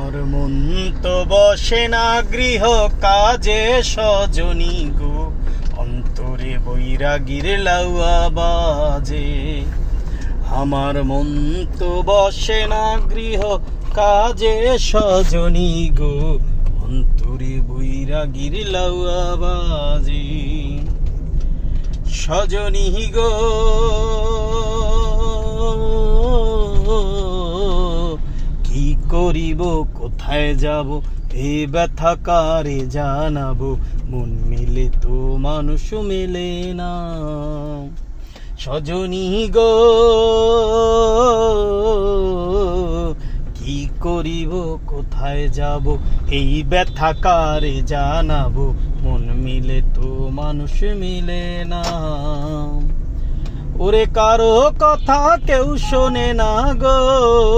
আমার মন তো বসে না গৃহ কাজে সজনী গো, অন্তরে বৈরাগীর লাউয়া বাজে। আমার মন তো বসে না গৃহ কাজে সজনী গো, অন্তরে বৈরাগীর লাউয়া বাজে। সজনী গো কি করিব কোথায় যাব, এ ব্যথা কারে জানাবো, মন মিলে তো মানুষ মেলে না। সজনী গো কি করিব কোথায় যাব, এই ব্যথা কারে জানাবো, মন মিলে তো মানুষ মিলে না। ওরে কারো কথা কেউ শোনে না গো।